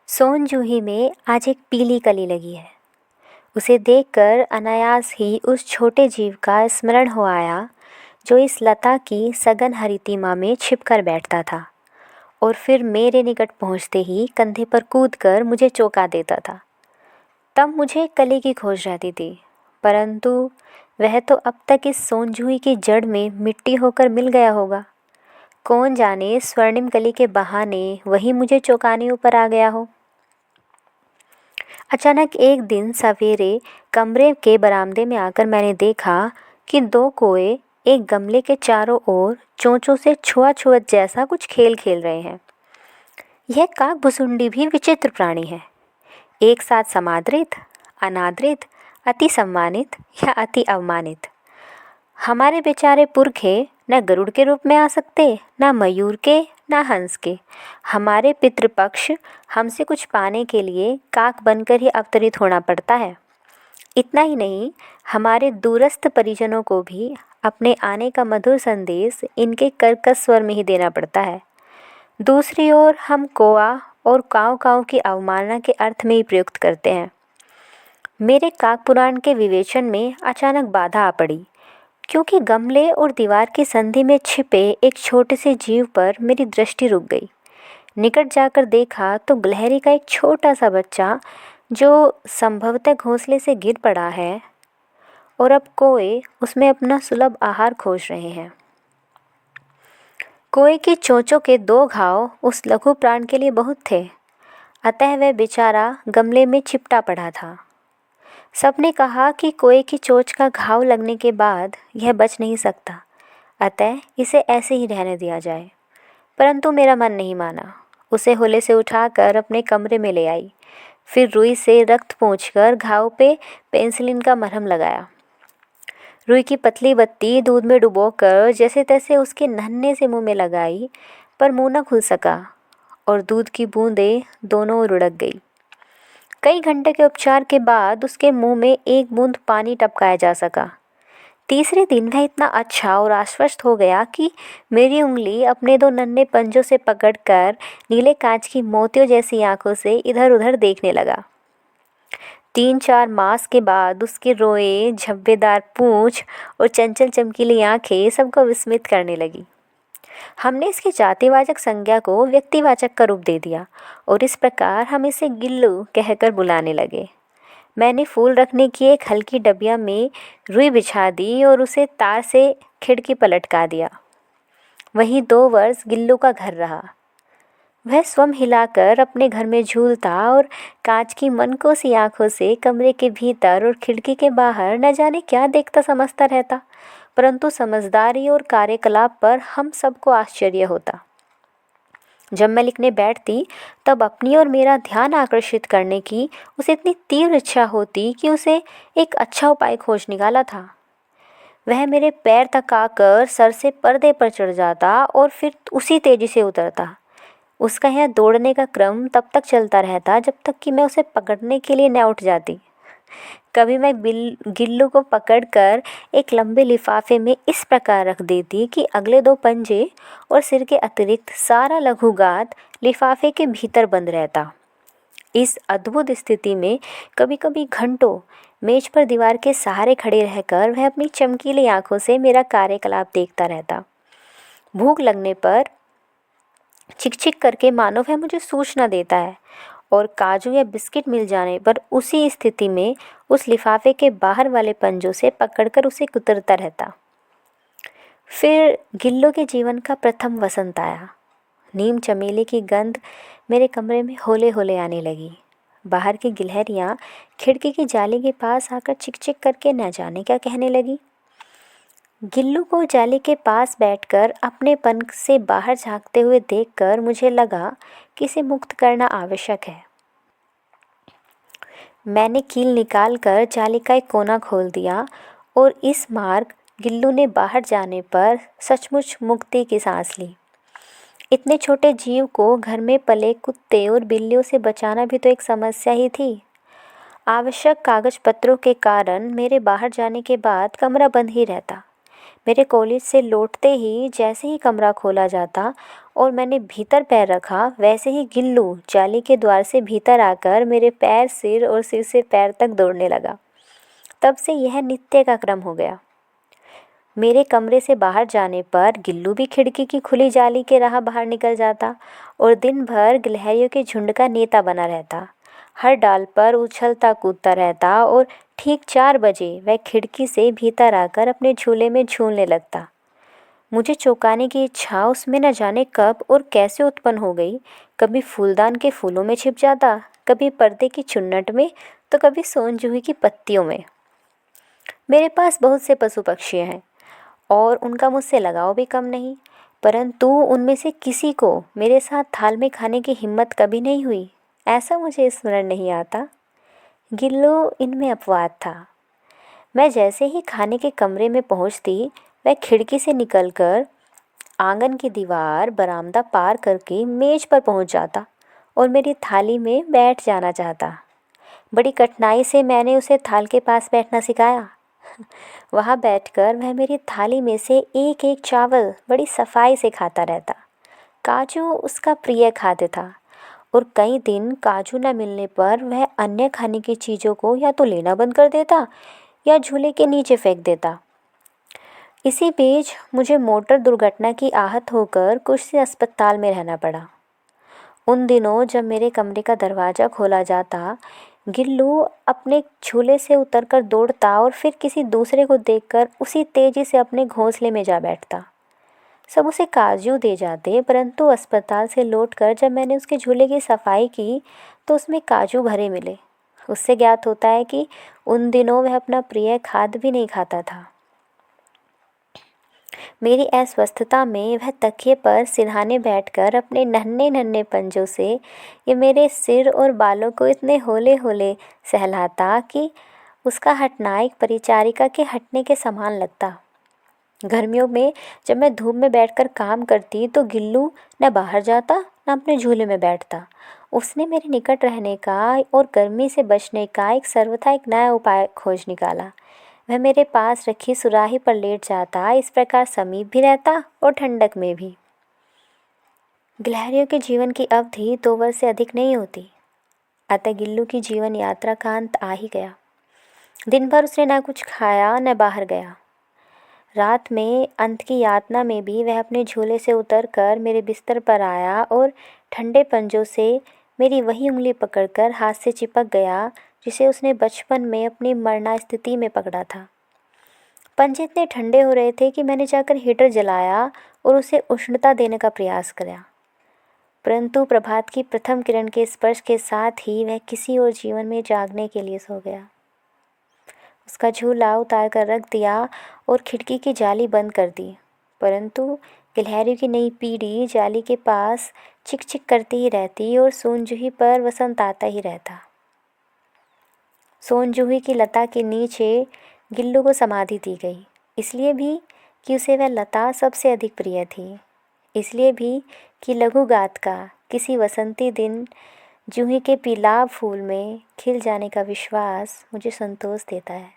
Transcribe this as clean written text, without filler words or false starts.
सोनजूही में आज एक पीली कली लगी है। उसे देखकर अनायास ही उस छोटे जीव का स्मरण हो आया जो इस लता की सघन हरितिमा में छिपकर बैठता था और फिर मेरे निकट पहुंचते ही कंधे पर कूदकर मुझे चौंका देता था। तब मुझे कली की खोज रहती थी, परंतु वह तो अब तक इस सोनजूही की जड़ में मिट्टी होकर मिल गया होगा। कौन जाने स्वर्णिम कली के बहाने वही मुझे चौंकाने ऊपर आ गया हो। अचानक एक दिन सवेरे कमरे के बरामदे में आकर मैंने देखा कि दो कोए एक गमले के चारों ओर चोंचों से छुआछुअत जैसा कुछ खेल खेल रहे हैं। यह काकभुसुंडी भी विचित्र प्राणी है, एक साथ समादरित, अनादरित, अति सम्मानित या अति अवमानित। हमारे बेचारे पुरखे न गरुड़ के रूप में आ सकते, न मयूर के, न हंस के। हमारे पितृपक्ष हमसे कुछ पाने के लिए काक बनकर ही अवतरित होना पड़ता है। इतना ही नहीं, हमारे दूरस्थ परिजनों को भी अपने आने का मधुर संदेश इनके कर्कश स्वर में ही देना पड़ता है। दूसरी ओर हम कोआ और काव काव की अवमानना के अर्थ में ही प्रयुक्त करते हैं। मेरे काक पुराण के विवेचन में अचानक बाधा आ पड़ी, क्योंकि गमले और दीवार की संधि में छिपे एक छोटे से जीव पर मेरी दृष्टि रुक गई। निकट जाकर देखा तो गिलहरी का एक छोटा सा बच्चा जो संभवतः घोंसले से गिर पड़ा है और अब कोए उसमें अपना सुलभ आहार खोज रहे हैं। कोए की चोंचों के दो घाव उस लघु प्राण के लिए बहुत थे, अतः वह बेचारा गमले में चिपटा पड़ा था। सबने कहा कि कोए की चोंच का घाव लगने के बाद यह बच नहीं सकता, अतः इसे ऐसे ही रहने दिया जाए। परंतु मेरा मन नहीं माना। उसे होले से उठाकर अपने कमरे में ले आई, फिर रुई से रक्त पोंछकर घाव पे पेंसिलिन का मरहम लगाया। रुई की पतली बत्ती दूध में डुबोकर जैसे तैसे उसके नन्हे से मुंह में लगाई, पर मुंह न खुल सका और दूध की बूंदें दोनों ओर लुढ़क गई। कई घंटे के उपचार के बाद उसके मुंह में एक बूंद पानी टपकाया जा सका। तीसरे दिन वह इतना अच्छा और आश्वस्त हो गया कि मेरी उंगली अपने दो नन्हे पंजों से पकड़कर नीले कांच की मोतियों जैसी आंखों से इधर उधर देखने लगा। 3-4 मास के बाद उसके रोए, झब्बेदार पूंछ और चंचल चमकीली आंखें सबको विस्मित करने लगी। हमने इसके जातिवाचक संज्ञा को व्यक्तिवाचक का रूप दे दिया और इस प्रकार हम इसे गिल्लू कहकर बुलाने लगे। मैंने फूल रखने की एक हल्की डबिया में रुई बिछा दी और उसे तार से खिड़की पर लटका दिया। वहीं 2 वर्ष गिल्लू का घर रहा। वह स्वयं हिलाकर अपने घर में झूलता और कांच की मनकोसी आंखों से कमरे के भीतर और खिड़की के बाहर न जाने क्या देखता समझता रहता, परंतु समझदारी और कार्यकलाप पर हम सबको आश्चर्य होता। जब मैं लिखने बैठती तब अपनी और मेरा ध्यान आकर्षित करने की उसे इतनी तीव्र इच्छा होती कि उसे एक अच्छा उपाय खोज निकाला था। वह मेरे पैर तक आकर सर से पर्दे पर चढ़ जाता और फिर उसी तेजी से उतरता। उसका यह दौड़ने का क्रम तब तक चलता रहता जब तक कि मैं उसे पकड़ने के लिए न उठ जाती। कभी मैं गिल्लू को पकड़कर एक लंबे लिफाफे में इस प्रकार रख देती कि अगले 2 पंजे और सिर के अतिरिक्त सारा लघुगात लिफाफे के भीतर बंद रहता। इस अद्भुत स्थिति में कभी कभी घंटों मेज पर दीवार के सहारे खड़े रहकर वह अपनी चमकीली आंखों से मेरा कार्यकलाप देखता रहता। भूख लगने पर चिक-चिक करके मानो वह मुझे सूचना देता है और काजू या बिस्किट मिल जाने पर उसी स्थिति में उस लिफाफे के बाहर वाले पंजों से पकड़कर उसे कुतरता रहता। फिर गिल्लू के जीवन का प्रथम वसंत आया। नीम चमेली की गंध मेरे कमरे में होले होले आने लगी। बाहर की गिलहरियाँ खिड़की की जाली के पास आकर चिक-चिक करके न जाने क्या कहने लगी। गिल्लू को जाली के पास बैठकर अपने पंख से बाहर झांकते हुए देखकर मुझे लगा कि इसे मुक्त करना आवश्यक है। मैंने कील निकालकर जाली का एक कोना खोल दिया और इस मार्ग गिल्लू ने बाहर जाने पर सचमुच मुक्ति की सांस ली। इतने छोटे जीव को घर में पले कुत्ते और बिल्लियों से बचाना भी तो एक समस्या ही थी। आवश्यक कागज पत्रों के कारण मेरे बाहर जाने के बाद कमरा बंद ही रहता। मेरे कॉलेज से लौटते ही जैसे ही कमरा खोला जाता और मैंने भीतर पैर रखा, वैसे ही गिल्लू जाली के द्वार से भीतर आकर मेरे पैर, सिर और सिर से पैर तक दौड़ने लगा। तब से यह नित्य का क्रम हो गया। मेरे कमरे से बाहर जाने पर गिल्लू भी खिड़की की खुली जाली के राह बाहर निकल जाता और दिन भर गिलहरियों के झुंड का नेता बना रहता। हर डाल पर उछलता कूदता रहता और ठीक 4 बजे वह खिड़की से भीतर आकर अपने झूले में झूलने लगता। मुझे चौंकाने की इच्छा उसमें न जाने कब और कैसे उत्पन्न हो गई। कभी फूलदान के फूलों में छिप जाता, कभी पर्दे की चुन्नट में, तो कभी सोन जूही की पत्तियों में। मेरे पास बहुत से पशु पक्षी हैं और उनका मुझसे लगाव भी कम नहीं, परंतु उनमें से किसी को मेरे साथ थाल में खाने की हिम्मत कभी नहीं हुई, ऐसा मुझे स्मरण नहीं आता। गिल्लू इनमें अपवाद था। मैं जैसे ही खाने के कमरे में पहुंचती, वह खिड़की से निकलकर आंगन की दीवार, बरामदा पार करके मेज पर पहुंच जाता और मेरी थाली में बैठ जाना चाहता। बड़ी कठिनाई से मैंने उसे थाल के पास बैठना सिखाया। वहाँ बैठकर वह मेरी थाली में से एक एक चावल बड़ी सफाई से खाता रहता। काजू उसका प्रिय खाद्य था और कई दिन काजू न मिलने पर वह अन्य खाने की चीज़ों को या तो लेना बंद कर देता या झूले के नीचे फेंक देता। इसी बीच मुझे मोटर दुर्घटना की आहत होकर कुछ दिन अस्पताल में रहना पड़ा। उन दिनों जब मेरे कमरे का दरवाज़ा खोला जाता, गिल्लू अपने झूले से उतरकर दौड़ता और फिर किसी दूसरे को देखकर उसी तेज़ी से अपने घोंसले में जा बैठता। सब उसे काजू दे जाते, परंतु अस्पताल से लौटकर जब मैंने उसके झूले की सफाई की तो उसमें काजू भरे मिले। उससे ज्ञात होता है कि उन दिनों वह अपना प्रिय खाद्य भी नहीं खाता था। मेरी अस्वस्थता में वह तकिए पर सिरहाने बैठकर अपने नन्हे नन्हे पंजों से ये मेरे सिर और बालों को इतने होले होले सहलाता कि उसका हटना एक परिचारिका के हटने के समान लगता। गर्मियों में जब मैं धूप में बैठकर काम करती तो गिल्लू न बाहर जाता न अपने झूले में बैठता। उसने मेरे निकट रहने का और गर्मी से बचने का सर्वथा एक नया उपाय खोज निकाला। वह मेरे पास रखी सुराही पर लेट जाता, इस प्रकार समीप भी रहता और ठंडक में भी। गिलहरियों के जीवन की अवधि 2 वर्ष से अधिक नहीं होती, अतः गिल्लू की जीवन यात्रा का अंत आ ही गया। दिन भर उसने न कुछ खाया न बाहर गया। रात में अंत की यातना में भी वह अपने झूले से उतरकर मेरे बिस्तर पर आया और ठंडे पंजों से मेरी वही उंगली पकड़कर हाथ से चिपक गया जिसे उसने बचपन में अपनी मरना स्थिति में पकड़ा था। पंजे इतने ठंडे हो रहे थे कि मैंने जाकर हीटर जलाया और उसे उष्णता देने का प्रयास किया, परंतु प्रभात की प्रथम किरण के स्पर्श के साथ ही वह किसी और जीवन में जागने के लिए सो गया। उसका झूला उतार कर रख दिया और खिड़की की जाली बंद कर दी, परंतु गिलहरियों की नई पीढ़ी जाली के पास चिक चिक करती ही रहती और सोन जूही पर वसंत आता ही रहता। सोन जूही की लता के नीचे गिल्लू को समाधि दी गई, इसलिए भी कि उसे वह लता सबसे अधिक प्रिय थी, इसलिए भी कि लघु गात का किसी वसंती दिन जूही के पीलाभ फूल में खिल जाने का विश्वास मुझे संतोष देता है।